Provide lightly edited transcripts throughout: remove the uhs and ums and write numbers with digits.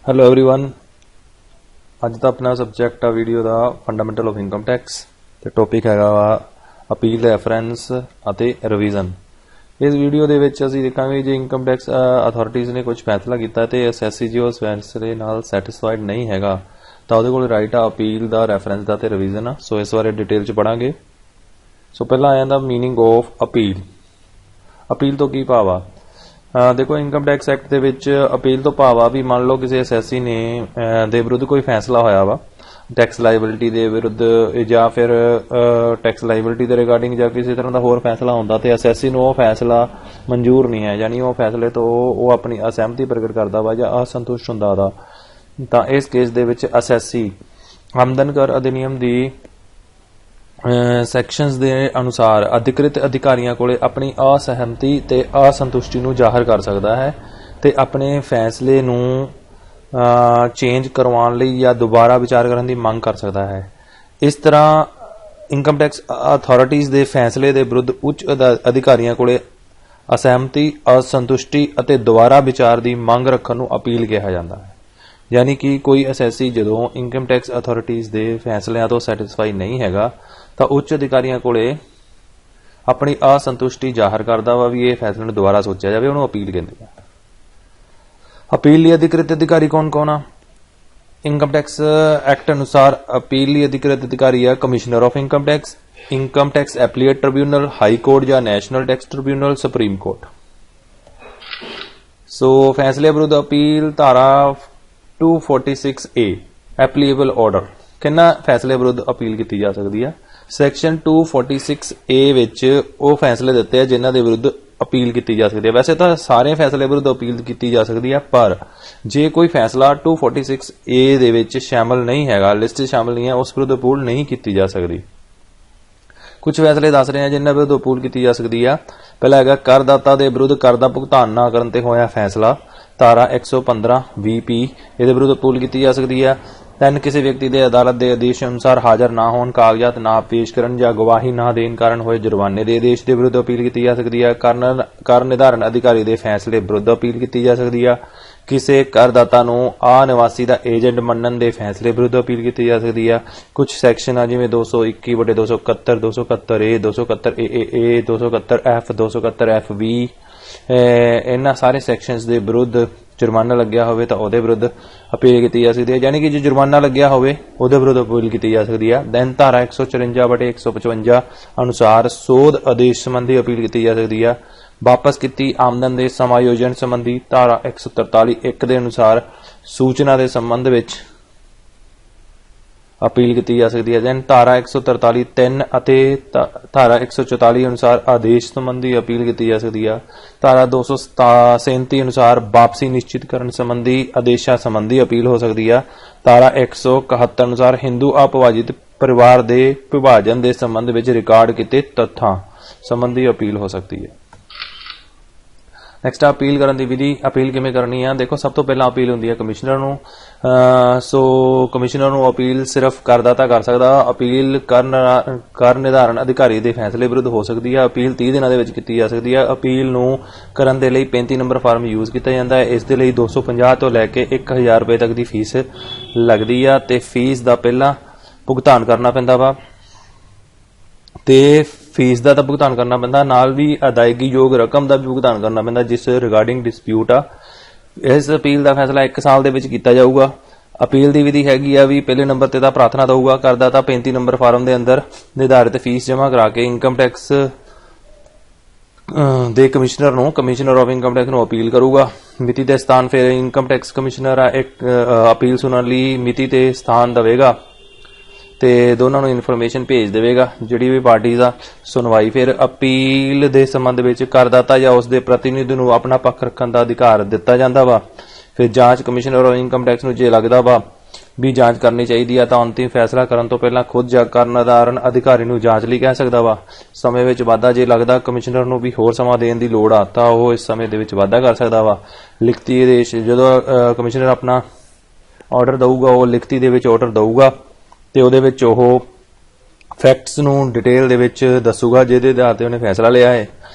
Hello everyone. अज का अपना subject आ video का फंडामेंटल ऑफ इनकम टैक्स ते टॉपिक हैगा वा अपील रैफरेंस अते रिवीजन। इस वीडियो दे विच असीं देखांगे जे इनकम टैक्स अथॉरिटीज़ ने कुछ फैसला कीता ते असैसी जे उस फैसले नाल सैटिस्फाइड नहीं हैगा तां उहदे कोल राइट आ अपील दा रैफरेंस दा ते रिवीजन आ। सो इस बारे डिटेल च पढ़ांगे। सो पहला आ जांदा मीनिंग ऑफ अपील। अपील तो की भाव आ? देखो income tax act they which appeal तो भाव आ भी मान लो किसी असैसी ने दे विरुद्ध कोई फैसला होया वा टैक्स लाइबिलिटी दे विरुद्ध जां फिर टैक्स लाइबिलिटी दे रिगार्डिंग जां किसी तरह का होर फैसला होंदा ते असैसी नूं ओह फैसला मंजूर नहीं है, यानी ओह फैसले तो ओह अपनी असहमति प्रगट करदा वा जां असंतुष्ट हुंदा वा तां इस केस दे विच असैसी आमदन कर अधिनियम दी सैक्शनस दे अनुसार अधिकृत अधिकारियों को अपनी असहमति ते असंतुष्टि नूं जाहिर कर सकता है ते अपने फैसले नूं चेंज करवाउण लई या दोबारा विचार करने की मांग कर सकता है। इस तरह इनकम टैक्स अथॉरिटीज़ दे फैसले दे विरुद्ध उच्च अधिकारियों को असहमति असंतुष्टि अते दोबारा विचार की मांग रखण नूं अपील कहा जाता है। यानी कि कोई असैसी जदों इनकम टैक्स अथॉरिटीज़ दे फैसलिਆਂ तो सैटिस्फाई नहीं हैगा तो उच्च अधिकारियों को अपनी असंतुष्टि जाहिर करता वा भी ये फैसले दोबारा सोचा जाए, उन्होंने अपील कहते हैं। अपील लिए अधिकृत अधिकारी कौन कौन आ? इनकम टैक्स एक्ट अनुसार अपील लिए अधिकृत अधिकारी है commissioner of income tax appellate tribunal, high court या national tax tribunal, supreme court. सो फैसले विरुद्ध अपील धारा 246A एप्लीएबल ऑर्डर किन्ना फैसले विरुद्ध अपील की जा सकती है। सैक्शन 246A विच वो फैसले दिते हैं जिन्हां दे विरुद्ध अपील की जा सकती है। वैसे तो सारे फैसले विरुद्ध अपील की जा सकती है, पर जे कोई फैसला 246A दे विच शामिल नहीं हैगा, लिस्ट शामिल नहीं है, उस विरुद्ध अपील नहीं की जा सकती। कुछ फैसले दस रहे हैं जिन्हां विरुद्ध अपील की जा सकती है। पहला है करदाता के विरुद्ध कर का भुगतान ना करने ते होया फैसला, धारा 115 VP ये विरुद्ध अपील की जा सकती है। दैन किसी व्यक्ति के अदालत के आदेश अनुसार हाजिर ना होने, कागजात ना पेश करने या गवाही ना देने कारण होए जुर्माने के आदेश के विरुद्ध अपील की जा सकती है। कर निर्धारण अधिकारी के फैसले विरुद्ध अपील की जा सकती है। किसी करदाता नूं अनिवासी का एजेंट मनण के फैसले विरुद्ध अपील की जा सकती है। कुछ सैक्शन आ जिवें 221/271, 271A, 271AA, 271F, 271FV इन्हां सारे सैक्शनस के विरुद्ध जुर्माना लग्या होवे तां उहदे विरुद्ध अपील की जा सकती है। यानी कि जो जुर्माना लग्या होवे उहदे विरुद्ध अपील की जा सकती है। दैन धारा 154/155 अनुसार सोध आदेश संबंधी अपील की जा सकती है। वापस की आमदन के समायोजन संबंधी धारा 143(1) के अनुसार सूचना के संबंध में अपील की जा सकती है। दैन धारा 143(3) अते धारा 144 अनुसार आदेश संबंधी अपील की जा सकती है। धारा 237 अनुसार वापसी निश्चित करने संबंधी आदेशा संबंधी अपील हो सकती है। धारा 171 अनुसार हिंदू अपविभाजित परिवार के विभाजन के संबंध में रिकॉर्ड किए तथ्यों संबंधी अपील हो सकती है। नैक्सट अपील करने की विधि, अपील किवें करनी है। देखो सब तो पहला अपील होंदी है कमिश्नर नूं। सो कमिश्नर नूं अपील सिर्फ करदाता कर सकदा। अपील कर निर्धारण अधिकारी के फैसले विरुद्ध हो सकती है। अपील 30 दिनों के विच कीती जा सकती है। अपील नूं करन दे लई 35 नंबर फार्म यूज किया जाता है। इस दे लई 250 तो लैके 1000 रुपए तक की फीस लगती है ते फीस का पहला भुगतान करना पैंदा वा ते फीस का तो भुगतान करना पैंदा, नाल भी अदायगी योग रकम का भी भुगतान करना पैंदा जिस रिगार्डिंग डिस्प्यूट आ। इस अपील का फैसला 1 साल दे विच कीता जाऊगा। अपील की विधि हैगी आ भी पहले नंबर ते प्रार्थना दूगा करदाता 35 नंबर फार्म के अंदर निर्धारित फीस जमा करा के income tax they commissioner of income tax नूं अपील करूगा। मिति ते स्थान फिर इनकम टैक्स कमिश्नर एक अपील सुनने लई मिति ते स्थान देवेगा ते दोनों नूं इनफॉर्मेशन भेज देगा। जिहड़ी भी पार्टीज़ आ सुनवाई फिर अपील के संबंध में करदाता या उसके प्रतिनिधि नूं अपना पक्ष रखने का अधिकार दिता जाता वा। फिर जांच कमिश्नर और इनकम टैक्स नूं जे लगता वा भी जांच करनी चाहिए है तो अंतिम फैसला करने तो पहला खुद जा कर निर्धारण अधिकारी नूं जांच लई कह सकता वा। समय विच वाधा जे लगता कमिश्नर नूं भी होर समा देण दी लोड़ आ तां ओह इस समय दे विच वाधा कर सकता वा। लिखती आदेश जदों कमिश्नर अपना ऑर्डर दऊगा वो लिखती दे विच ऑर्डर दऊगा ते उहदे विच ओह फैक्ट्स नूं डिटेल दे विच दसूगा जिहदे आधार ते उहने फैसला लिया है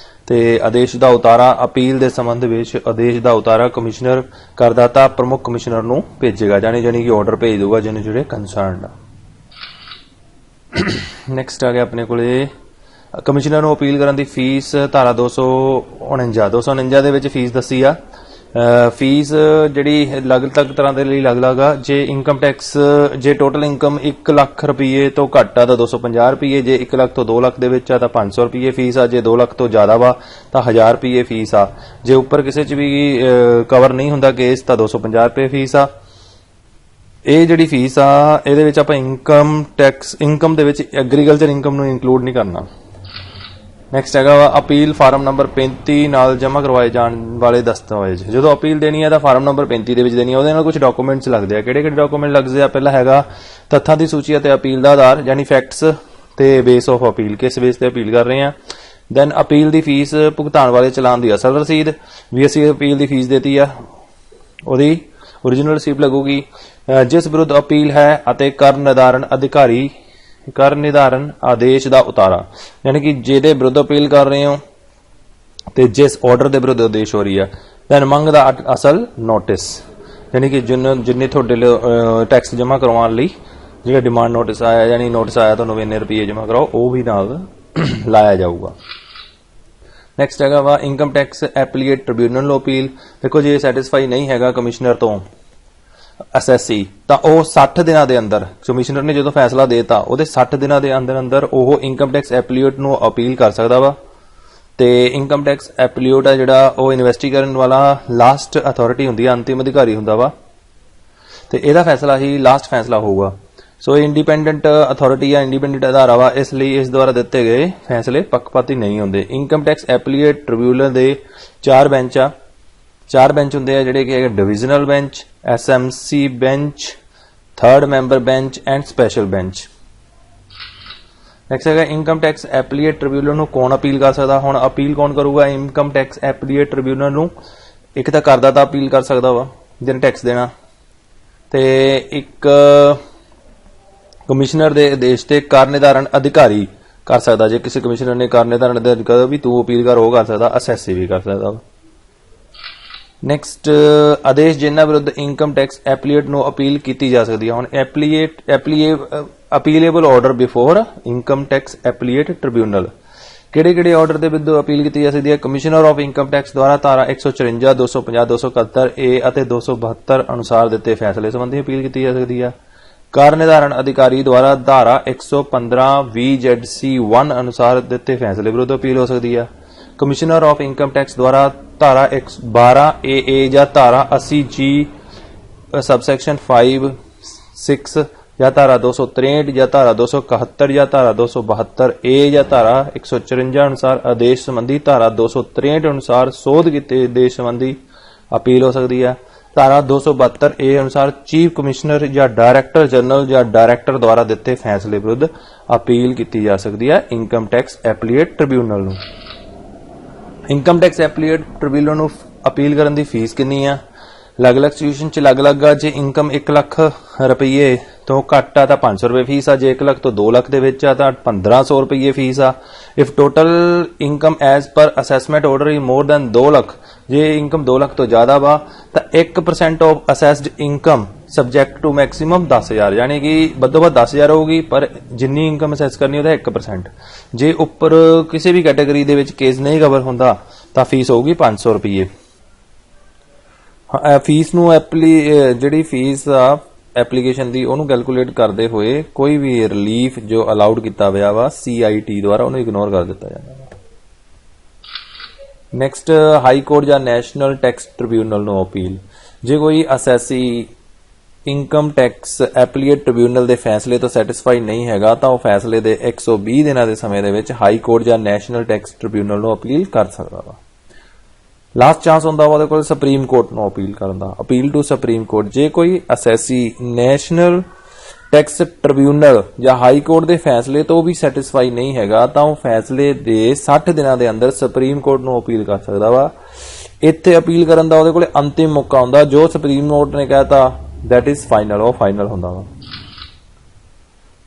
ਤੇ ਆਦੇਸ਼ ਦਾ ਉਤਾਰਾ ਅਪੀਲ ਦੇ ਸੰਬੰਧ ਵਿੱਚ ਆਦੇਸ਼ ਦਾ ਉਤਾਰਾ ਕਮਿਸ਼ਨਰ ਕਰਦਾਤਾ ਪ੍ਰਮੁੱਖ ਕਮਿਸ਼ਨਰ ਨੂੰ ਭੇਜੇਗਾ, ਜਾਨੀ ਕਿ ਆਰਡਰ ਭੇਜ ਦਊਗਾ ਜਿਹਨੇ ਜਿਹੜੇ ਕੰਸਰਨਡ ਆ। ਨੈਕਸਟ ਆ ਗਿਆ ਆਪਣੇ ਕੋਲੇ ਕਮਿਸ਼ਨਰ ਨੂੰ ਅਪੀਲ ਕਰਨ ਦੀ ਫੀਸ। ਧਾਰਾ 249 ਦੇ ਵਿੱਚ ਫੀਸ ਦੱਸੀ ਆ। ਫੀਸ ਜਿਹੜੀ ਅਲੱਗ-ਅਲੱਗ ਤਰ੍ਹਾਂ ਦੇ ਲਈ ਅਲੱਗ-ਅਲੱਗ ਆ। ਜੇ ਇਨਕਮ ਟੈਕਸ ਜੇ ਟੋਟਲ ਇਨਕਮ 1 ਲੱਖ ਰੁਪਏ ਤੋਂ ਘੱਟ ਆ ਤਾਂ 250 ਰੁਪਏ, ਜੇ 1 ਲੱਖ ਤੋਂ 2 ਲੱਖ ਦੇ ਵਿੱਚ ਆ ਤਾਂ 500 ਰੁਪਏ ਫੀਸ ਆ, ਜੇ 2 ਲੱਖ ਤੋਂ ਜ਼ਿਆਦਾ ਵਾ ਤਾਂ 1000 ਰੁਪਏ ਫੀਸ ਆ, ਜੇ ਉੱਪਰ ਕਿਸੇ 'ਚ ਵੀ ਕਵਰ ਨਹੀਂ ਹੁੰਦਾ ਕੇਸ ਤਾਂ 250 ਰੁਪਏ ਫੀਸ ਆ। ਇਹ ਜਿਹੜੀ ਫੀਸ ਆ ਇਹਦੇ ਵਿੱਚ ਆਪਾਂ ਇਨਕਮ ਦੇ ਵਿੱਚ ਐਗਰੀਕਲਚਰ ਇਨਕਮ ਨੂੰ ਇਨਕਲੂਡ ਨਹੀਂ ਕਰਨਾ। ਨੈਕਸਟ ਹੈਗਾ ਵਾ ਅਪੀਲ ਫਾਰਮ ਨੰਬਰ 35 ਨਾਲ ਜਮ੍ਹਾਂ ਕਰਵਾਏ ਜਾਣ ਵਾਲੇ ਦਸਤਾਵੇਜ਼। ਜਦੋਂ ਅਪੀਲ ਦੇਣੀ ਹੈ ਤਾਂ ਫਾਰਮ ਨੰਬਰ 35 ਦੇ ਵਿੱਚ ਦੇਣੀ ਹੈ। ਉਹਦੇ ਨਾਲ ਕੁਝ ਡਾਕੂਮੈਂਟਸ ਲੱਗਦੇ ਆ। ਕਿਹੜੇ ਡਾਕੂਮੈਂਟ ਲੱਗਦੇ ਆ? ਪਹਿਲਾ ਹੈਗਾ ਤੱਥਾਂ ਦੀ ਸੂਚੀ ਅਤੇ ਅਪੀਲ ਦਾ ਆਧਾਰ, ਯਾਨੀ ਫੈਕਟਸ ਤੇ ਬੇਸ ਆਫ ਅਪੀਲ, ਕਿਸ ਬੇਸ ਤੇ ਅਪੀਲ ਕਰ ਰਹੇ ਆ। ਦੈਨ ਅਪੀਲ ਦੀ ਫੀਸ, ਭੁਗਤਾਨ ਵਾਲੇ ਚਲਾਨ ਦੀ ਅਸਲ ਰਸੀਦ ਵੀ ਅਸੀਂ ਅਪੀਲ ਦੀ ਫੀਸ ਦੇਤੀ ਆ, ਉਹਦੀ ਓਰੀਜਨਲ ਰਸੀਦ ਲੱਗੂਗੀ। ਜਿਸ ਵਿਰੁੱਧ ਅਪੀਲ ਹੈ ਅਤੇ ਕਰ ਨਿਰਧਾਰਨ ਆਦੇਸ਼ ਦਾ ਉਤਾਰਾ, ਯਾਨੀ ਕਿ ਜਿਹਦੇ ਵਿਰੁੱਧ ਅਪੀਲ ਕਰ ਰਹੇ ਹੋ ਤੇ ਜਿਸ ਆਰਡਰ ਦੇ ਵਿਰੁੱਧ ਆਦੇਸ਼ ਹੋ ਰਹੀ ਆ। ਦੈਨ ਮੰਗ ਦਾ ਅਸਲ ਨੋਟਿਸ, ਯਾਨੀ ਕਿ ਜਿੰਨੇ ਤੁਹਾਡੇ ਟੈਕਸ ਜਮ੍ਹਾਂ ਕਰਵਾਉਣ ਲਈ ਜਿਹੜਾ ਡਿਮਾਂਡ ਨੋਟਿਸ ਆਇਆ, ਯਾਨੀ ਨੋਟਿਸ ਆਇਆ ਤੁਹਾਨੂੰ ਇੰਨੇ ਰੁਪਏ ਜਮ੍ਹਾਂ ਕਰਾਓ, ਉਹ ਵੀ ਨਾਲ ਲਾਇਆ ਜਾਊਗਾ। ਨੈਕਸਟ ਹੈਗਾ ਵਾ ਇਨਕਮ ਟੈਕਸ ਐਪਲੀਏਟ ਟ੍ਰਿਬਿਊਨਲ ਨੂੰ ਅਪੀਲ। ਦੇਖੋ ਜੇ ਸੈਟੀਸਫਾਈ ਨਹੀਂ ਹੈਗਾ ਕਮਿਸ਼ਨਰ ਤੋਂ ਐਸਐਸਸੀ ਤਾਂ ਉਹ 60 ਦਿਨਾਂ ਦੇ ਅੰਦਰ, ਕਮਿਸ਼ਨਰ ਨੇ ਜਦੋਂ ਫੈਸਲਾ ਦੇਤਾ ਉਹਦੇ 60 ਦਿਨਾਂ ਦੇ ਅੰਦਰ ਉਹ ਇਨਕਮ ਟੈਕਸ ਐਪਲੀਏਟ ਨੂੰ ਅਪੀਲ ਕਰ ਸਕਦਾ ਵਾ। ਤੇ ਇਨਕਮ ਟੈਕਸ ਐਪਲੀਏਟ ਆ ਜਿਹੜਾ ਉਹ ਇਨਵੈਸਟੀਗੇਟ ਕਰਨ ਵਾਲਾ ਲਾਸਟ ਅਥਾਰਟੀ ਹੁੰਦੀ ਆ, ਅੰਤਿਮ ਅਧਿਕਾਰੀ ਹੁੰਦਾ ਵਾ, ਤੇ ਇਹਦਾ ਫੈਸਲਾ ਹੀ ਲਾਸਟ ਫੈਸਲਾ ਹੋਊਗਾ। ਸੋ ਇੰਡੀਪੈਂਡੈਂਟ ਅਥਾਰਟੀ ਆ, ਇੰਡੀਪੈਂਡੈਂਟ ਅਧਾਰਾ ਵਾ, ਇਸ ਲਈ ਇਸ ਦੁਆਰਾ ਦਿੱਤੇ ਗਏ ਫੈਸਲੇ ਪੱਖਪਾਤੀ ਨਹੀਂ ਹੁੰਦੇ। ਇਨਕਮ ਟੈਕਸ ਐਪਲੀਏਟ ਟ੍ਰਿਬਿਊਨਲ ਦੇ 4 ਬੈਂਚ ਆ, 4 ਬੈਂਚ ਹੁੰਦੇ ਆ ਜਿਹੜੇ ਕਿ divisional bench, SMC bench, 3rd member bench and special bench. Next ਹੈਗਾ ਇਨਕਮ ਟੈਕਸ ਐਪਲੀਏਟ ਟ੍ਰਿਬਿਊਨਲ ਨੂੰ ਕੌਣ ਅਪੀਲ ਕਰ ਸਕਦਾ। ਹੁਣ ਅਪੀਲ ਕੌਣ ਕਰੂਗਾ ਇਨਕਮ ਟੈਕਸ ਐਪਲੀਏਟ ਟ੍ਰਿਬਿਊਨਲ ਨੂੰ? ਇੱਕ ਤਾਂ ਕਰਦਾਤਾ ਅਪੀਲ ਕਰ ਸਕਦਾ ਵਾ ਜਿਹਨੇ ਟੈਕਸ ਦੇਣਾ, ਤੇ ਇੱਕ ਕਮਿਸ਼ਨਰ ਦੇ ਆਦੇਸ਼ ਤੇ ਕਰ ਨਿਰਧਾਰਨ ਅਧਿਕਾਰੀ ਕਰ ਸਕਦਾ। ਜੇ ਕਿਸੇ ਕਮਿਸ਼ਨਰ ਨੇ ਕਰ ਨਿਰਧਾਰਨ ਅਧਿਕਾਰੀ ਵੀ ਤੂੰ ਅਪੀਲ ਕਰ, ਉਹ ਕਰ ਸਕਦਾ। ਅਸੈਸੀ ਵੀ ਕਰ ਸਕਦਾ ਵਾ। ਨੈਕਸਟ ਆਦੇਸ਼ ਜਿਨ੍ਹਾਂ ਵਿਰੁੱਧ ਇਨਕਮ ਟੈਕਸ ਐਪਲੀਏਟ ਨੂੰ ਅਪੀਲ ਕੀਤੀ ਜਾ ਸਕਦੀ ਹੈ। ਹੁਣ appealable order before income tax appellate tribunal, ਕਿਹੜੇ ਆਰਡਰ ਦੇ ਵਿਰੁੱਧ ਅਪੀਲ ਕੀਤੀ ਜਾ ਸਕਦੀ ਹੈ? ਕਮਿਸ਼ਨਰ ਆਫ ਇਨਕਮ ਟੈਕਸ ਦੁਆਰਾ ਧਾਰਾ 154, 250, 271 ਏ ਅਤੇ 272 ਅਨੁਸਾਰ ਦਿੱਤੇ ਫੈਸਲੇ ਸੰਬੰਧੀ ਅਪੀਲ ਕੀਤੀ ਜਾ ਸਕਦੀ ਹੈ। ਕਰ ਨਿਰਧਾਰਨ ਅਧਿਕਾਰੀ ਦੁਆਰਾ ਧਾਰਾ 115 VZC1 ਅਨੁਸਾਰ ਦਿੱਤੇ ਫੈਸਲੇ ਵਿਰੁੱਧ ਅਪੀਲ ਹੋ ਸਕਦੀ ਹੈ। ਕਮਿਸ਼ਨਰ ਆਫ ਇਨਕਮ ਟੈਕਸ ਦੁਆਰਾ ਧਾਰਾ 112 AA ਜਾਂ ਧਾਰਾ 80G ਸਬਸੈਕਸ਼ਨ 5, 6 ਜਾਂ ਧਾਰਾ 263 ਜਾਂ ਧਾਰਾ 271 ਜਾਂ ਧਾਰਾ 272 A ਜਾਂ ਧਾਰਾ 154 ਅਨੁਸਾਰ ਆਦੇਸ਼ ਸੰਬੰਧੀ ਧਾਰਾ 263 ਅਨੁਸਾਰ ਸੋਧ ਕੀਤੇ ਆਦੇਸ਼ ਸੰਬੰਧੀ ਅਪੀਲ ਹੋ ਸਕਦੀ ਹੈ। ਧਾਰਾ 272 A ਅਨੁਸਾਰ ਚੀਫ ਕਮਿਸ਼ਨਰ ਜਾਂ ਡਾਇਰੈਕਟਰ ਜਨਰਲ ਜਾਂ ਡਾਇਰੈਕਟਰ ਦੁਆਰਾ ਦਿੱਤੇ ਫੈਸਲੇ ਵਿਰੁੱਧ ਅਪੀਲ ਕੀਤੀ ਜਾ ਸਕਦੀ ਹੈ ਇਨਕਮ ਟੈਕਸ ਐਪਲੀਏਟ ਟ੍ਰਿਬਿਊਨਲ ਨੂੰ। ਇਨਕਮ ਟੈਕਸ ਐਪਲੀਏਟ ਟ੍ਰਿਬਿਊਨਲ ਨੂੰ ਅਪੀਲ ਕਰਨ ਦੀ ਫੀਸ ਕਿੰਨੀ ਆ? ਅਲੱਗ-ਅਲੱਗ ਸਿਚੁਏਸ਼ਨ 'ਚ ਅਲੱਗ-ਅਲੱਗ ਆ। ਜੇ ਇਨਕਮ 1 ਲੱਖ ਰੁਪਏ ਤੋਂ ਘੱਟ ਆ ਤਾਂ 500 ਰੁਪਏ ਫੀਸ ਆ। ਜੇ 1 ਲੱਖ ਤੋਂ 2 ਲੱਖ ਦੇ ਵਿੱਚ ਆ ਤਾਂ 1500 ਰੁਪਏ ਫੀਸ ਆ। If total income as per assessment order is more than 2 lakh, ਜੇ ਇਨਕਮ 2 ਲੱਖ ਤੋਂ ਜ਼ਿਆਦਾ ਵਾ ਤਾਂ 1% of assessed income subject to maximum 10,000, ਯਾਨੀ ਕਿ ਵੱਧੋ ਵੱਧ 10,000 ਹੋਊਗੀ, ਪਰ ਜਿੰਨੀ ਇਨਕਮ ਅਸੈਸ ਕਰਨੀ ਉਹਦਾ 1%। ਜੇ ਉੱਪਰ ਕਿਸੇ ਵੀ ਕੈਟਾਗਰੀ ਦੇ ਵਿੱਚ ਕੇਸ ਨਹੀਂ ਕਵਰ ਹੁੰਦਾ ਤਾਂ ਫੀਸ ਹੋਊਗੀ 500 ਰੁਪਏ। ਫੀਸ ਨੂੰ ਜਿਹੜੀ ਫੀਸ ਆ ਐਪਲੀਕੇਸ਼ਨ ਦੀ ਉਹਨੂੰ ਕੈਲਕੂਲੇਟ ਕਰਦੇ ਹੋਏ ਕੋਈ ਵੀ ਰਿਲੀਫ ਜੋ ਅਲਾਉਡ ਕੀਤਾ ਹੋਇਆ ਵਾ CIT ਦੁਆਰਾ ਉਹਨੂੰ ਇਗਨੋਰ ਕਰ ਦਿੱਤਾ ਜਾਂਦਾ। ਨੈਕਸਟ ਹਾਈ ਕੋਰਟ ਜਾਂ ਨੈਸ਼ਨਲ ਟੈਕਸ ਟ੍ਰਿਬਿਊਨਲ ਨੂੰ ਅਪੀਲ। ਜੇ ਕੋਈ ਅਸੈਸੀ ਇਨਕਮ ਟੈਕਸ ਐਪਲੀਏਟ ਟ੍ਰਿਬਿਊਨਲ ਦੇ ਫੈਸਲੇ ਤੋਂ ਸੈਟੀਸਫਾਈ ਨਹੀਂ ਹੈਗਾ ਤਾਂ ਉਹ ਫੈਸਲੇ ਦੇ 120 ਦਿਨਾਂ ਦੇ ਸਮੇਂ ਦੇ ਵਿੱਚ ਹਾਈ ਕੋਰਟ ਜਾਂ ਨੈਸ਼ਨਲ ਟੈਕਸ ਟ੍ਰਿਬਿਊਨਲ ਨੂੰ ਅਪੀਲ ਕਰ ਸਕਦਾ ਵਾ। ਲਾਸਟ ਚਾਂਸ ਹੁੰਦਾ ਵਾ ਉਹਦੇ ਕੋਲ ਸੁਪਰੀਮ ਕੋਰਟ ਨੂੰ ਅਪੀਲ ਕਰਨ ਦਾ, ਅਪੀਲ ਟੂ ਸੁਪਰੀਮ ਕੋਰਟ। ਜੇ ਕੋਈ ਅਸੈਸੀ ਨੈਸ਼ਨਲ ਟੈਕਸ ਟ੍ਰਿਬਿਊਨਲ ਜਾਂ ਹਾਈ ਕੋਰਟ ਦੇ ਫੈਸਲੇ ਤੋਂ ਵੀ ਸੈਟੀਸਫਾਈ ਨਹੀਂ ਹੈਗਾ ਤਾਂ ਉਹ ਫੈਸਲੇ ਦੇ 60 ਦਿਨਾਂ ਦੇ ਅੰਦਰ ਸੁਪਰੀਮ ਕੋਰਟ ਨੂੰ ਅਪੀਲ ਕਰ ਸਕਦਾ ਵਾ। ਇੱਥੇ ਅਪੀਲ ਕਰਨ ਦਾ ਉਹਦੇ ਕੋਲ ਅੰਤਿਮ ਮੌਕਾ ਹੁੰਦਾ। ਜੋ ਸੁਪਰੀਮ ਕੋਰਟ ਨੇ ਕਹਿਤਾ that is final, ਉਹ ਫਾਈਨਲ ਹੁੰਦਾ ਵਾ।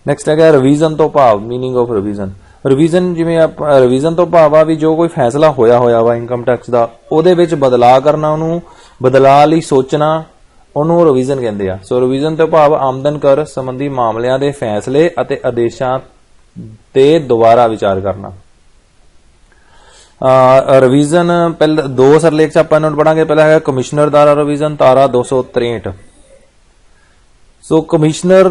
ਨੈਕਸਟ ਹੈਗਾ ਰਿਵੀਜ਼ਨ ਤੋਂ ਭਾਵ, ਮੀਨਿੰਗ ਆਫ ਰਿਵੀਜ਼ਨ। ਰਿਵੀਜ਼ਨ ਜਿਵੇਂ ਆਪਾਂ ਰਿਵੀਜ਼ਨ ਤੋਂ ਭਾਵ ਆ ਵੀ ਜੋ ਕੋਈ ਫੈਸਲਾ ਹੋਇਆ ਵਾ ਇਨਕਮ ਟੈਕਸ ਦਾ ਉਹਦੇ ਵਿੱਚ ਬਦਲਾਅ ਕਰਨਾ, ਉਹਨੂੰ ਬਦਲਾਅ ਲਈ ਸੋਚਣਾ, ਉਹਨੂੰ ਰਿਵੀਜ਼ਨ ਕਹਿੰਦੇ ਆ। ਸੋ ਰਿਵੀਜ਼ਨ ਤੋਂ ਭਾਵ ਆਮਦਨ ਕਰ ਸੰਬੰਧੀ ਮਾਮਲਿਆਂ ਦੇ ਫੈਸਲੇ ਅਤੇ ਆਦੇਸ਼ਾਂ ਤੇ ਦੁਬਾਰਾ ਵਿਚਾਰ ਕਰਨਾ। ਰਿਵੀਜ਼ਨ ਪਹਿਲੇ ਦੋ ਸਰਲੇਖ ਚ ਆਪਾਂ ਇਹਨੂੰ ਪੜਾਂਗੇ। ਪਹਿਲਾ ਹੈਗਾ ਕਮਿਸ਼ਨਰ ਦੁਆਰਾ ਰਿਵੀਜ਼ਨ, ਧਾਰਾ 263। ਸੋ ਕਮਿਸ਼ਨਰ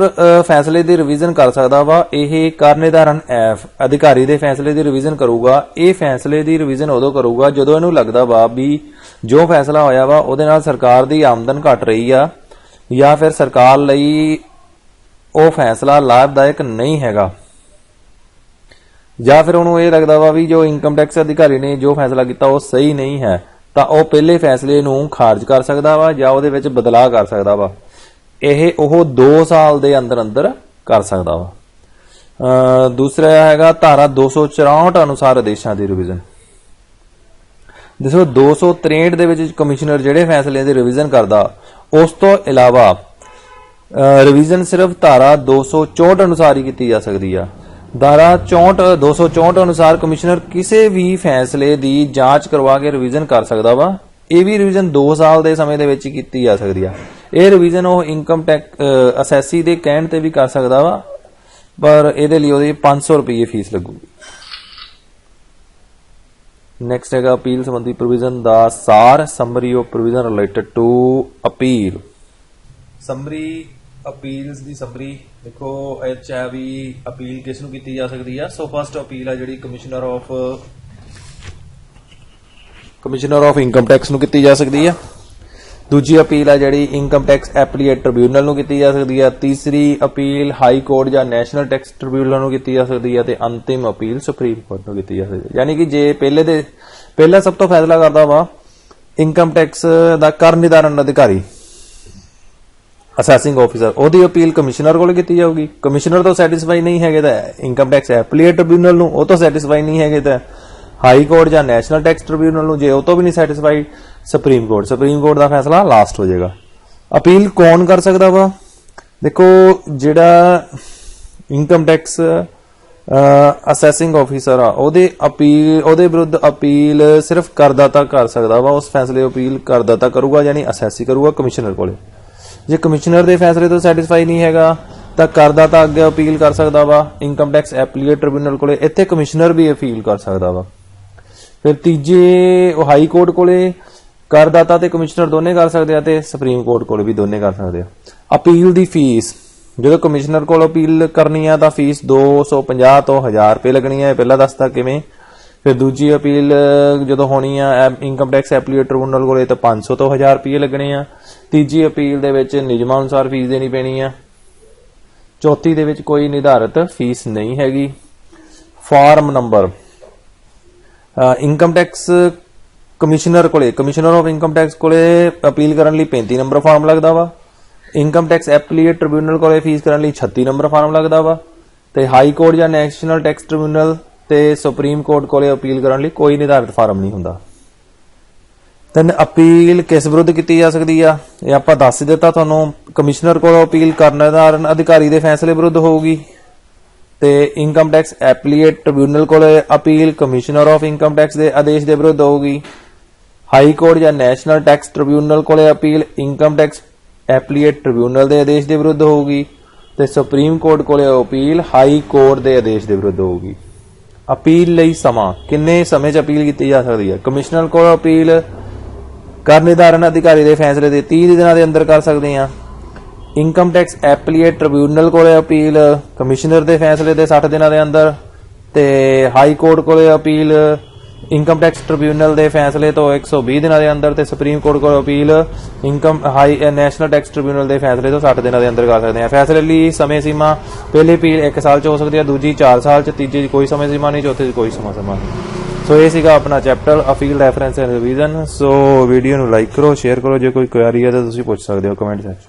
ਫੈਸਲੇ ਦੀ ਰਿਵੀਜ਼ਨ ਕਰ ਸਕਦਾ ਵਾ। ਇਹ ਕਰ ਨਿਰਧਾਰਨ ਐਫ ਅਧਿਕਾਰੀ ਦੇ ਫੈਸਲੇ ਦੀ ਰਿਵੀਜ਼ਨ ਕਰੂਗਾ। ਇਹ ਫੈਸਲੇ ਦੀ ਰਿਵੀਜ਼ਨ ਉਦੋਂ ਕਰੂਗਾ ਜਦੋਂ ਇਹਨੂੰ ਲੱਗਦਾ ਵਾ ਵੀ ਜੋ ਫੈਸਲਾ ਹੋਇਆ ਵਾ ਉਹਦੇ ਨਾਲ ਸਰਕਾਰ ਦੀ ਆਮਦਨ ਘਟ ਰਹੀ ਆ ਜਾਂ ਫਿਰ ਸਰਕਾਰ ਲਈ ਉਹ ਫੈਸਲਾ ਲਾਭਦਾਇਕ ਨਹੀਂ ਹੈਗਾ, ਜਾਂ ਫਿਰ ਉਹਨੂੰ ਇਹ ਲੱਗਦਾ ਵਾ ਵੀ ਜੋ ਇਨਕਮ ਟੈਕਸ ਅਧਿਕਾਰੀ ਨੇ ਜੋ ਫੈਸਲਾ ਕੀਤਾ ਉਹ ਸਹੀ ਨਹੀਂ ਹੈ, ਤਾਂ ਉਹ ਪਹਿਲੇ ਫੈਸਲੇ ਨੂੰ ਖਾਰਜ ਕਰ ਸਕਦਾ ਵਾ ਜਾਂ ਉਹਦੇ ਵਿੱਚ ਬਦਲਾਅ ਕਰ ਸਕਦਾ ਵਾ। ਇਹ ਉਹ 2 ਸਾਲ ਦੇ ਅੰਦਰ ਅੰਦਰ ਕਰ ਸਕਦਾ ਵਾ। ਦੂਸਰਾ ਹੈਗਾ ਧਾਰਾ 264 ਅਨੁਸਾਰ ਆਦੇਸ਼ਾਂ ਦੀ ਰਿਵੀਜ਼ਨ। ਦੇਖੋ 263 ਦੇ ਵਿੱਚ ਕਮਿਸ਼ਨਰ ਜਿਹੜੇ ਫੈਸਲੇ ਦੀ ਰਿਵੀਜ਼ਨ ਕਰਦਾ, ਉਸ ਤੋਂ ਇਲਾਵਾ ਰਿਵੀਜ਼ਨ ਸਿਰਫ ਧਾਰਾ 264 ਅਨੁਸਾਰ ਹੀ ਕੀਤੀ ਜਾ ਸਕਦੀ ਆ। ਧਾਰਾ 264 ਅਨੁਸਾਰ ਕਮਿਸ਼ਨਰ ਕਿਸੇ ਵੀ ਫੈਸਲੇ ਦੀ ਜਾਂਚ ਕਰਵਾ ਕੇ ਰਿਵੀਜ਼ਨ ਕਰ ਸਕਦਾ ਵਾ। ਇਹ ਵੀ ਰਿਵੀਜ਼ਨ 2 ਸਾਲ ਦੇ ਸਮੇਂ ਦੇ ਵਿੱਚ ਹੀ ਕੀਤੀ ਜਾ ਸਕਦੀ ਆ। ਇਹ ਰਿਵੀਜ਼ਨ ਉਹ ਇਨਕਮ ਟੈਕਸ ਅਸੈਸੀ ਦੇ ਕਹਿਣ ਤੇ ਵੀ ਕਰ ਸਕਦਾ ਵਾ, ਪਰ ਇਹਦੇ ਲਈ ਉਹਦੀ 500 ਰੁਪਏ ਫੀਸ ਲੱਗੂਗੀ। ਨੈਕਸਟ ਹੈਗਾ ਅਪੀਲ ਸੰਬੰਧੀ ਪ੍ਰੋਵੀਜ਼ਨ ਦਾ ਸਾਰ, summary of provision related to appeal. Summary appeals ਦੀ ਸਮਰੀ ਦੇਖੋ ਇਹ ਚ ਹੈ ਵੀ ਅਪੀਲ ਕਿਸ ਨੂੰ ਕੀਤੀ ਜਾ ਸਕਦੀ ਆ। ਸੋ ਫਸਟ ਅਪੀਲ ਆ ਜਿਹੜੀ ਕਮਿਸ਼ਨਰ ਆਫ ਇਨਕਮ ਟੈਕਸ ਨੂੰ ਕੀਤੀ ਜਾ ਸਕਦੀ ਆ। ਦੂਜੀ ਅਪੀਲ ਆ ਜਿਹੜੀ ਇਨਕਮ ਟੈਕਸ ਐਪਲੀਏਟ ਟ੍ਰਿਬਿਊਨਲ ਨੂੰ ਕੀਤੀ ਜਾ ਸਕਦੀ ਆ। ਤੀਸਰੀ ਅਪੀਲ ਹਾਈ ਕੋਰਟ ਜਾਂ ਨੈਸ਼ਨਲ ਟੈਕਸ ਟ੍ਰਿਬਿਊਨਲ ਨੂੰ ਕੀਤੀ ਜਾ ਸਕਦੀ ਆ ਤੇ ਅੰਤਿਮ ਅਪੀਲ ਸੁਪਰੀਮ ਕੋਰਟ ਨੂੰ ਕੀਤੀ ਜਾ ਸਕਦੀ ਹੈ। ਯਾਨੀ ਕਿ ਜੇ ਪਹਿਲਾ ਸਭ ਤੋਂ ਫੈਸਲਾ ਕਰਦਾ ਵਾ ਇਨਕਮ ਟੈਕਸ ਦਾ ਕਰ ਨਿਰਧਾਰਨ ਅਧਿਕਾਰੀ ਅਸੈਸਿੰਗ ਆਫੀਸਰ, ਉਹਦੀ ਅਪੀਲ ਕਮਿਸ਼ਨਰ ਕੋਲ ਕੀਤੀ ਜਾਊਗੀ। ਕਮਿਸ਼ਨਰ ਤੋਂ ਸੈਟੀਸਫਾਈ ਨਹੀਂ ਹੈਗੇ ਤਾਂ ਇਨਕਮ ਟੈਕਸ ਐਪਲੀਏਟ ਟ੍ਰਿਬਿਊਨਲ ਨੂੰ, ਉਹ ਤੋਂ ਸੈਟੀਸਫਾਈ ਨਹੀਂ ਹੈਗੇ ਤਾਂ ਹਾਈ ਕੋਰਟ ਜਾਂ ਨੈਸ਼ਨਲ ਟੈਕਸ ਟ੍ਰਿਬਿਊਨਲ ਨੂੰ, ਜੇ ਉਹ ਤੋਂ ਵੀ ਨਹੀਂ ਸੈਟੀਸਫਾਈਡ ਸੁਪਰੀਮ ਕੋਰਟ ਦਾ ਫੈਸਲਾ ਲਾਸਟ ਹੋ ਜਾਏਗਾ। ਅਪੀਲ ਕੌਣ ਕਰ ਸਕਦਾ ਵਾ? ਦੇਖੋ ਜਿਹੜਾ ਇਨਕਮ ਟੈਕਸ ਅਸੈਸਿੰਗ ਆਫੀਸਰ ਆ ਉਹਦੇ ਵਿਰੁੱਧ ਅਪੀਲ ਸਿਰਫ ਕਰਦਾਤਾ ਕਰ ਸਕਦਾ ਵਾ। ਉਸ ਫੈਸਲੇ ਅਪੀਲ ਕਰਦਾਤਾ ਕਰੂਗਾ ਯਾਨੀ ਅਸੈਸੀ ਕਰੂਗਾ ਕਮਿਸ਼ਨਰ ਕੋਲੇ। ਜੇ ਕਮਿਸ਼ਨਰ ਦੇ ਫੈਸਲੇ ਤੋਂ ਸੈਟੀਸਫਾਈ ਨਹੀਂ ਹੈਗਾ ਤਾਂ ਕਰਦਾਤਾ ਅੱਗੇ ਅਪੀਲ ਕਰ ਸਕਦਾ ਵਾ ਇਨਕਮ ਟੈਕਸ ਐਪਲੀਏਟ ਟ੍ਰਿਬਿਊਨਲ ਕੋਲੇ। ਇੱਥੇ ਕਮਿਸ਼ਨਰ ਵੀ ਅਪੀਲ ਕਰ ਸਕਦਾ ਵਾ। ਫਿਰ ਤੀਜੇ ਹਾਈ ਕੋਰਟ ਕੋਲੇ ਕਰਦਾਤਾ ਤੇ ਕਮਿਸ਼ਨਰ ਦੋਨੇ ਕਰ ਸਕਦੇ ਆ ਤੇ ਸੁਪਰੀਮ ਕੋਰਟ ਕੋਲ ਵੀ ਦੋਨੇ ਕਰ ਸਕਦੇ ਆ। ਅਪੀਲ ਦੀ ਫੀਸ ਜਦੋਂ ਕਮਿਸ਼ਨਰ ਕੋਲ ਅਪੀਲ ਕਰਨੀ ਆ ਤਾਂ ਫੀਸ 250 ਤੋਂ 1000 ਰੁਪਏ ਲੱਗਣੀ ਹੈ। ਪਹਿਲਾਂ ਦੱਸਦਾ ਕਿਵੇਂ। ਫਿਰ ਦੂਜੀ ਅਪੀਲ ਜਦੋਂ ਹੋਣੀ ਆ ਇਨਕਮ ਟੈਕਸ ਐਪਲੀਏਟ ਟ੍ਰਿਬਿਊਨਲ ਕੋਲੇ ਤਾਂ 500 ਤੋਂ 1000 ਰੁਪਏ ਲੱਗਣੇ ਆ। ਤੀਜੀ ਅਪੀਲ ਦੇ ਵਿੱਚ ਨਿਯਮਾਂ ਅਨੁਸਾਰ ਫੀਸ ਦੇਣੀ ਪੈਣੀ ਆ। ਚੌਥੀ ਦੇ ਵਿੱਚ ਕੋਈ ਨਿਰਧਾਰਿਤ ਫੀਸ ਨਹੀਂ ਹੈਗੀ। Form number income tax commissioner of income tax ਕੋਲੇ ਅਪੀਲ ਕਰਨ ਲਈ 35 ਨੰਬਰ ਫਾਰਮ ਲੱਗਦਾ ਵਾ। ਇਨਕਮ ਟੈਕਸ ਐਪਲੀਏਟ ਟ੍ਰਿਬਿਊਨਲ ਕੋਲੇ ਫੀਸ ਕਰਨ ਲਈ 36 ਨੰਬਰ ਫਾਰਮ ਲੱਗਦਾ ਵਾ ਤੇ ਹਾਈ ਕੋਰਟ ਜਾਂ ਨੈਸ਼ਨਲ ਟੈਕਸ ਟ੍ਰਿਬਿਊਨਲ ਤੇ ਸੁਪਰੀਮ ਕੋਰਟ ਕੋਲੇ ਅਪੀਲ ਕਰਨ ਲਈ ਕੋਈ ਨਿਰਧਾਰਿਤ ਫਾਰਮ ਨਹੀਂ ਹੁੰਦਾ। ਤੈਨ ਅਪੀਲ ਕਿਸ ਵਿਰੁੱਧ ਕੀਤੀ ਜਾ ਸਕਦੀ ਆ ਇਹ ਆਪਾਂ ਦੱਸ ਦਿੱਤਾ ਤੁਹਾਨੂੰ। ਕਮਿਸ਼ਨਰ ਕੋਲੋਂ ਅਪੀਲ ਕਰਨ ਨਿਰਧਾਰਨ ਅਧਿਕਾਰੀ ਦੇ ਫੈਸਲੇ ਵਿਰੁੱਧ ਹੋਊਗੀ ਤੇ ਇਨਕਮ ਟੈਕਸ ਐਪਲੀਏਟ ਟ੍ਰਿਬਿਊਨਲ ਕੋਲੇ appeal commissioner of income tax ਦੇ ਆਦੇਸ਼ ਦੇ ਵਿਰੁੱਧ ਹੋਊਗੀ। ਹਾਈ ਕੋਰਟ ਜਾਂ ਨੈਸ਼ਨਲ ਟੈਕਸ ਟ੍ਰਿਬਿਊਨਲ ਕੋਲੇ appeal income tax appellate tribunal ਦੇ ਆਦੇਸ਼ ਦੇ ਵਿਰੁੱਧ ਹੋਊਗੀ ਤੇ ਸੁਪਰੀਮ ਕੋਰਟ ਕੋਲੇ ਅਪੀਲ ਹਾਈ ਕੋਰਟ ਦੇ ਆਦੇਸ਼ ਦੇ ਵਿਰੁੱਧ ਹੋਊਗੀ। ਅਪੀਲ ਲਈ ਸਮਾਂ ਕਿੰਨੇ ਸਮੇਂ 'ਚ ਅਪੀਲ ਕੀਤੀ ਜਾ ਸਕਦੀ ਹੈ? ਕਮਿਸ਼ਨਰ ਕੋਲ ਅਪੀਲ ਕਰ ਨਿਰਧਾਰਨ ਅਧਿਕਾਰੀ ਦੇ ਫੈਸਲੇ ਦੇ 30 ਦਿਨਾਂ ਦੇ ਅੰਦਰ ਕਰ ਸਕਦੇ ਆ। ਇਨਕਮ ਟੈਕਸ ਐਪਲੀਏਟ ਟ੍ਰਿਬਿਊਨਲ ਕੋਲੇ ਅਪੀਲ ਕਮਿਸ਼ਨਰ ਦੇ ਫੈਸਲੇ ਦੇ 60 ਦਿਨਾਂ ਦੇ ਅੰਦਰ ਤੇ ਹਾਈ ਕੋਰਟ ਕੋਲੇ ਅਪੀਲ ਇਨਕਮ ਟੈਕਸ ਟ੍ਰਿਬਿਊਨਲ ਦੇ ਫੈਸਲੇ ਤੋਂ 120 ਦਿਨਾਂ ਦੇ ਅੰਦਰ ਤੇ ਸੁਪਰੀਮ ਕੋਰਟ ਕੋਲ ਅਪੀਲ ਨੈਸ਼ਨਲ ਟੈਕਸ ਟ੍ਰਿਬਿਊਨਲ ਦੇ ਫੈਸਲੇ ਤੋਂ 60 ਦਿਨਾਂ ਦੇ ਅੰਦਰ ਕਰ ਸਕਦੇ ਆ। ਫੈਸਲੇ ਲਈ ਸਮੇਂ ਸੀਮਾ ਪਹਿਲੀ ਅਪੀਲ 1 ਸਾਲ 'ਚ ਹੋ ਸਕਦੀ ਹੈ, ਦੂਜੀ 4 ਸਾਲ 'ਚ, ਤੀਜੀ ਕੋਈ ਸਮੇਂ ਸੀਮਾ ਨਹੀਂ, ਚੌਥੀ 'ਚ ਕੋਈ ਸਮਾਂ ਨਹੀਂ। ਸੋ ਇਹ ਸੀਗਾ ਆਪਣਾ chapter appeal reference and revision. So video ਨੂੰ ਲਾਈਕ ਕਰੋ, ਸ਼ੇਅਰ ਕਰੋ। ਜੇ ਕੋਈ ਕੁਐਰੀ ਹੈ ਤਾਂ ਤੁਸੀਂ ਪੁੱਛ ਸਕਦੇ ਹੋ ਕਮੈਂਟ ਸੈਕਸ਼ਨ।